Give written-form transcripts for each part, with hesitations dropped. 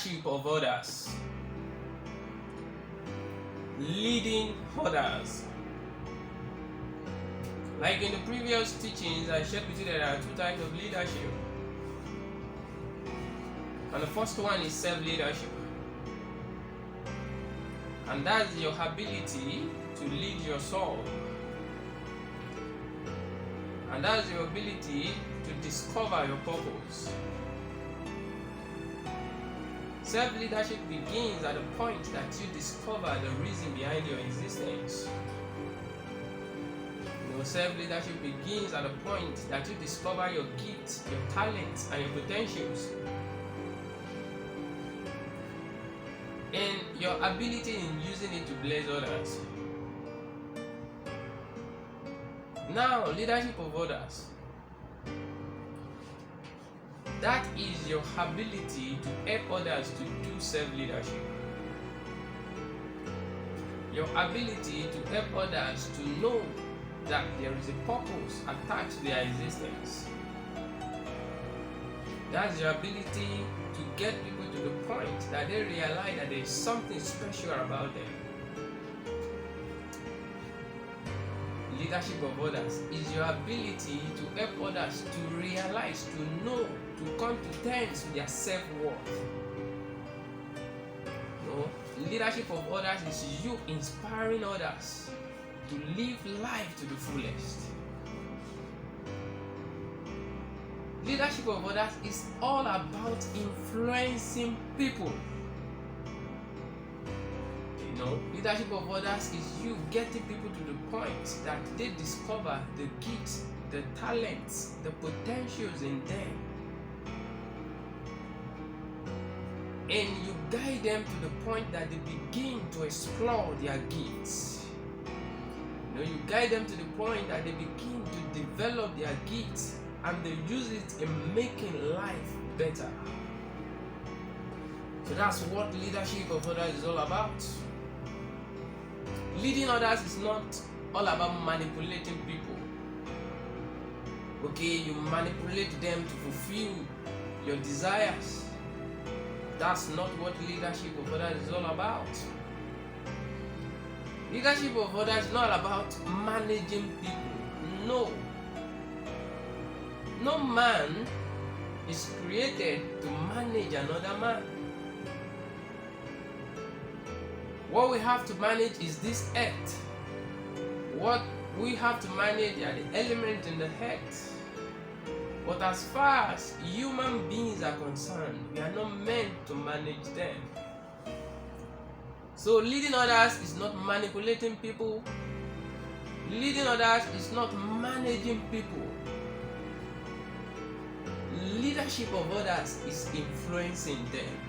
leadership of others. Leading others. Like in the previous teachings, I shared with you that there are two types of leadership. And the first one is self-leadership. And that's your ability to lead your soul. And that's your ability to discover your purpose. Self-leadership begins at the point that you discover the reason behind your existence. Self-leadership begins at the point that you discover your gifts, your talents, and your potentials. And your ability in using it to bless others. Now, leadership of others. That is your ability to help others to do self-leadership. Your ability to help others to know that there is a purpose attached to their existence. That's your ability to get people to the point that they realize that there is something special about them. Leadership of others is your ability to help others to realize, to know, to come to terms with their self-worth. Leadership of others is you inspiring others to live life to the fullest. Leadership of others is all about influencing people. Leadership of others is you getting people to the point that they discover the gifts, the talents, the potentials in them. And you guide them to the point that they begin to explore their gifts. You guide them to the point that they begin to develop their gifts and they use it in making life better. So that's what leadership of others is all about. Leading others is not all about manipulating people. You manipulate them to fulfill your desires. That's not what leadership of others is all about. Leadership of others is not about managing people. No. No man is created to manage another man. What we have to manage is this earth. What we have to manage are the elements in the earth. But as far as human beings are concerned, we are not meant to manage them. So leading others is not manipulating people. Leading others is not managing people. Leadership of others is influencing them.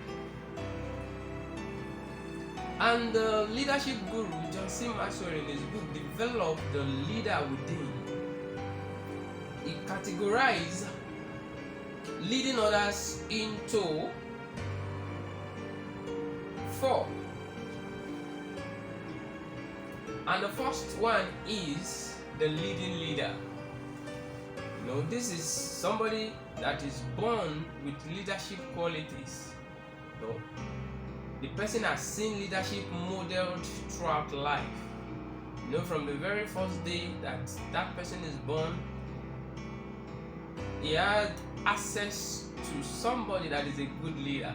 And the leadership guru John C. Maxwell in his book developed the leader within. He categorized leading others into 4. And the first one is the leading leader. This is somebody that is born with leadership qualities. The person has seen leadership modeled throughout life. From the very first day that person is born, he had access to somebody that is a good leader.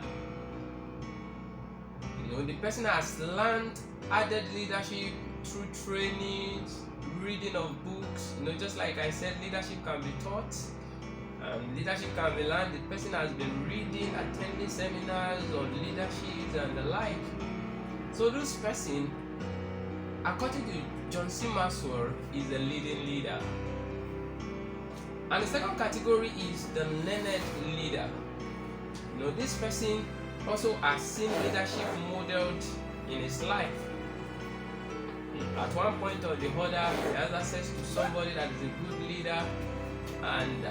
The person has learned added leadership through trainings, reading of books. Just like I said, leadership can be taught. Leadership can be learned. The person has been reading, attending seminars on leadership and the like. So this person, according to John C. Maxwell, is a leading leader. And the second category is the learned leader. This person also has seen leadership modeled in his life. At one point or the other, he has access to somebody that is a good leader, and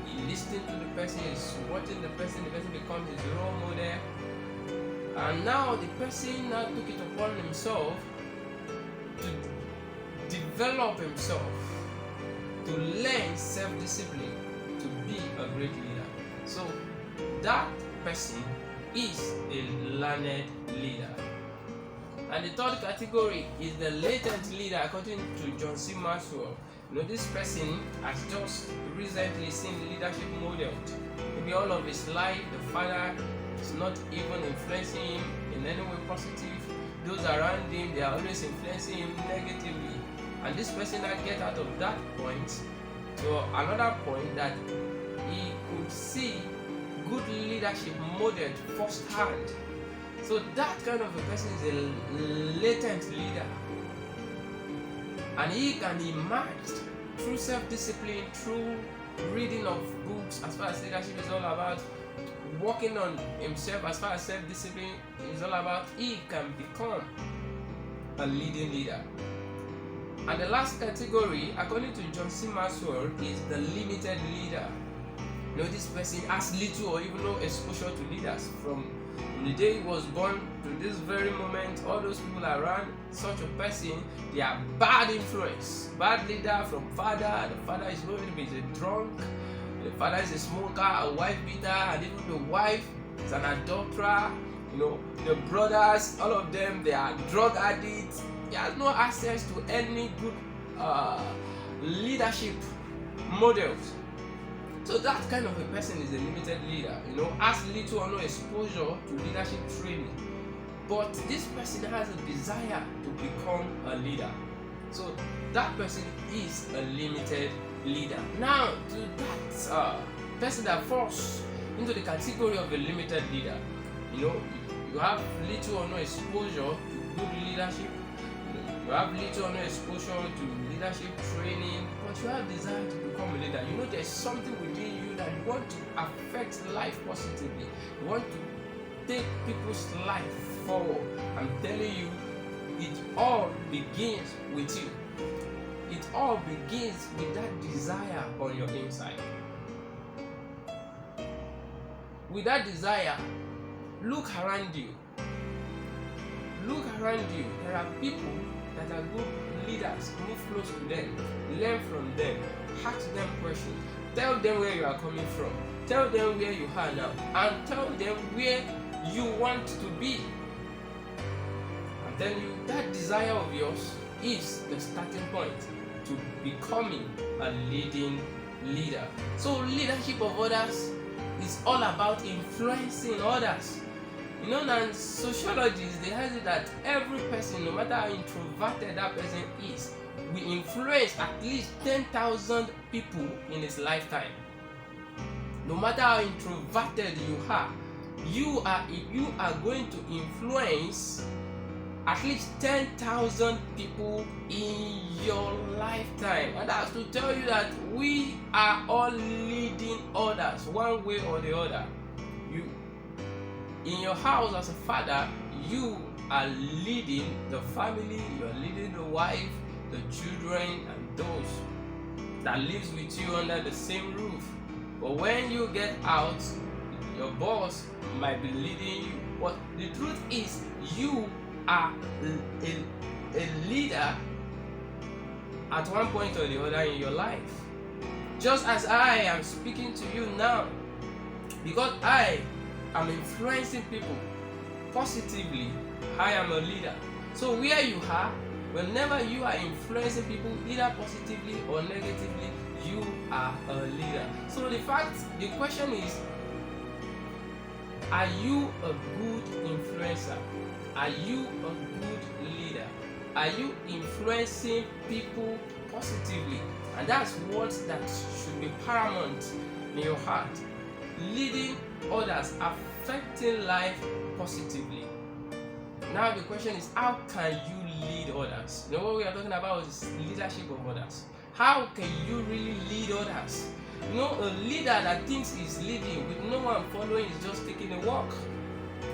he listening to the person, he's watching the person becomes his role model. And now the person now took it upon himself to develop himself, to learn self-discipline, to be a great leader. So that person is a learned leader. And the third category is the latent leader, according to John C. Maxwell. This person has just recently seen leadership modeled. Maybe all of his life, the father is not even influencing him in any way positive. Those around him, they are always influencing him negatively. And this person that gets out of that point to another point that he could see good leadership modeled firsthand. So that kind of a person is a latent leader. And he can emerge through self-discipline, through reading of books, as far as leadership is all about, working on himself as far as self-discipline is all about. He can become a leading leader. And the last category, according to John C. Maxwell, is the limited leader. This person has little or even no exposure to leaders. From the day he was born to this very moment, all those people around such a person, they are bad influence, bad leader from father. The father is going to be a drunk, the father is a smoker, a wife beater, and even the wife is an adulterer. The brothers, all of them, they are drug addicts. He has no access to any good leadership models. So that kind of a person is a limited leader, has little or no exposure to leadership training. But this person has a desire to become a leader. So that person is a limited leader. Now, to that person that falls into the category of a limited leader, you have little or no exposure to good leadership. You have little or no exposure to leadership training, but you have desire to become a leader. There's something within you that you want to affect life positively. You want to take people's life forward. I'm telling you, it all begins with you. It all begins with that desire on your inside. With that desire, look around you. Look around you. There are people that are good leaders. Move close to them, learn from them, ask them questions, tell them where you are coming from, tell them where you are now, and tell them where you want to be. I'm telling you, that desire of yours is the starting point to becoming a leading leader. So leadership of others is all about influencing others. And sociologists, they have it that every person, no matter how introverted that person is, will influence at least 10,000 people in his lifetime. No matter how introverted you are going to influence at least 10,000 people in your lifetime. And that's to tell you that we are all leading others one way or the other. In your house as a father, you are leading the family, you're leading the wife, the children, and those that lives with you under the same roof. But when you get out, your boss might be leading you. But the truth is, you are a leader at one point or the other in your life. Just as I am speaking to you now, because I am influencing people positively, I am a leader. So where you are, whenever you are influencing people either positively or negatively, you are a leader. So the question is, are you a good influencer? Are you a good leader? Are you influencing people positively? And that's what that should be paramount in your heart. Leading others, affecting life positively. Now the question is, how can you lead others? What we are talking about is leadership of others. How can you really lead others? A leader that thinks he's leading with no one following is just taking a walk.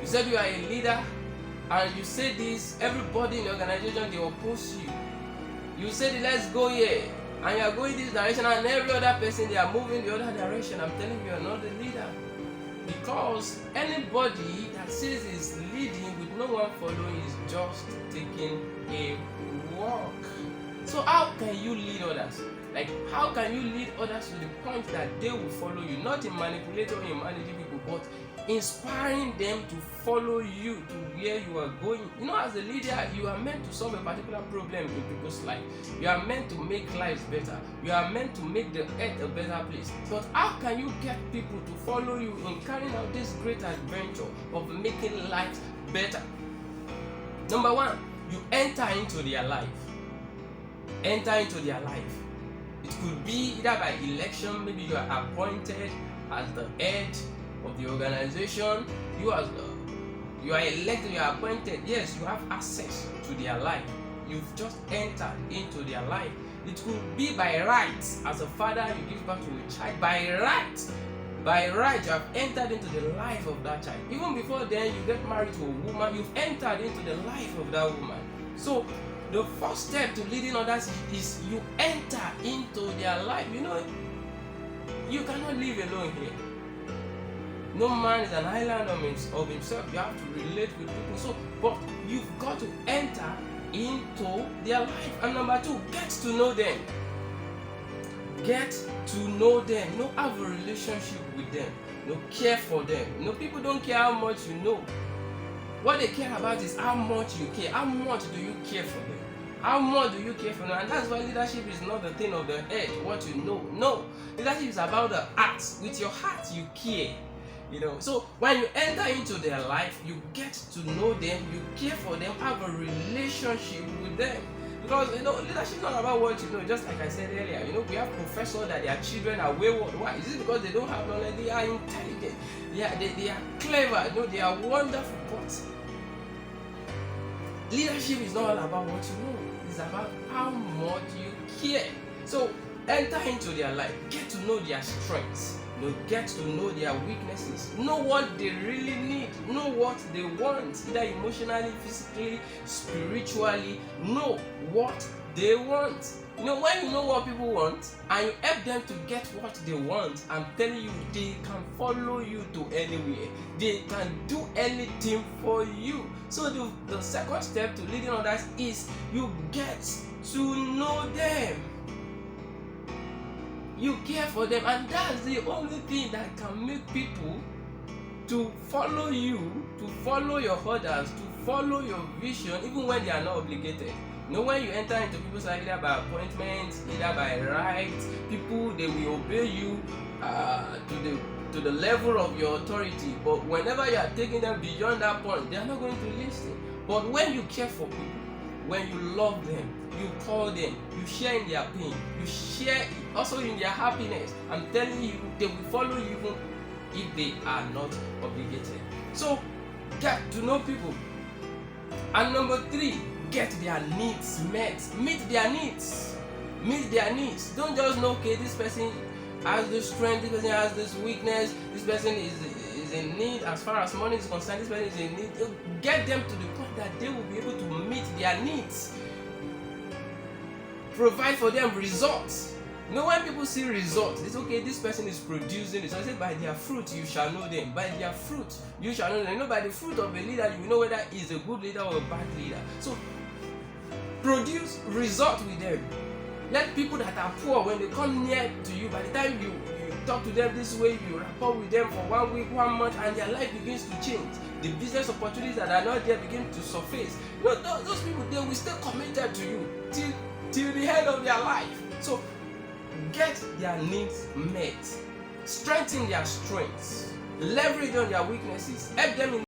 You said you are a leader, and you say this, everybody in the organization, they oppose you. You said, let's go here, and you are going this direction, and every other person, they are moving the other direction. I'm telling you, you're not the leader. Because anybody that says he's leading with no one following is just taking a walk. So how can you lead others? How can you lead others to the point that they will follow you? Not in manipulating or in managing people, but inspiring them to follow you to where you are going. You know, as a leader, you are meant to solve a particular problem in people's life. You are meant to make lives better. You are meant to make the earth a better place. But how can you get people to follow you in carrying out this great adventure of making lives better? Number one, you enter into their life. Enter into their life. It could be either by election, maybe you are appointed as the head of the organization. You are elected, you are appointed. Yes, you have access to their life. You've just entered into their life. It could be by right. As a father, you give birth to a child. By right, you have entered into the life of that child. Even before then, you get married to a woman, you've entered into the life of that woman. So the first step to leading others is you enter into their life. You know, you cannot live alone here. No man is an island of himself. You have to relate with people. So, but you've got to enter into their life. And number two, get to know them. Get to know them. You know, have a relationship with them. You know, care for them. You know, people don't care how much you know. What they care about is how much you care. How much do you care for them? How much do you care for them? And that's why leadership is not the thing of the head, what you know. No, leadership is about the heart. With your heart, you care. You know, so when you enter into their life, you get to know them, you care for them, have a relationship with them. Because, you know, leadership is not about what you know. Just like I said earlier, you know, we have professors that their children are wayward. Why? Is it because they don't have knowledge? They are intelligent. They are clever. You know, they are wonderful. But leadership is not all about what you know. It's about how much you care. So enter into their life. Get to know their strengths. You know, get to know their weaknesses. Know what they really need. Know what they want, either emotionally, physically, spiritually. Know what they want. You know, when you know what people want and you help them to get what they want, I'm telling you, they can follow you to anywhere. They can do anything for you. So the second step to leading others is you get to know them. You care for them, and that's the only thing that can make people to follow you, to follow your orders, to follow your vision, even when they are not obligated. You know, when you enter into people's life, either by appointment, either by right, people, they will obey you to the level of your authority. But whenever you are taking them beyond that point, they are not going to listen. But when you care for people, when you love them, you call them, you share in their pain, you share also in their happiness, I'm telling you, they will follow you even if they are not obligated. So get to know people. And number three, get their needs met. Meet their needs. Meet their needs. Don't just know, okay, this person has this strength, this person has this weakness, this person is in need as far as money is concerned, this person is in need. Get them to the point that they will be able to meet their needs. Provide for them results. You know, when people see results, it's okay, this person is producing this. So I say, by their fruit you shall know them. By their fruit you shall know them. You know, by the fruit of a leader, you know whether he's a good leader or a bad leader. So produce result with them. Let people that are poor, when they come near to you, by the time you talk to them this way, you rapport with them for 1 week, 1 month, and their life begins to change. The business opportunities that are not there begin to surface. You know, those people, they will stay committed to you till the end of their life. So get their needs met, strengthen their strengths, leverage on their weaknesses, help them in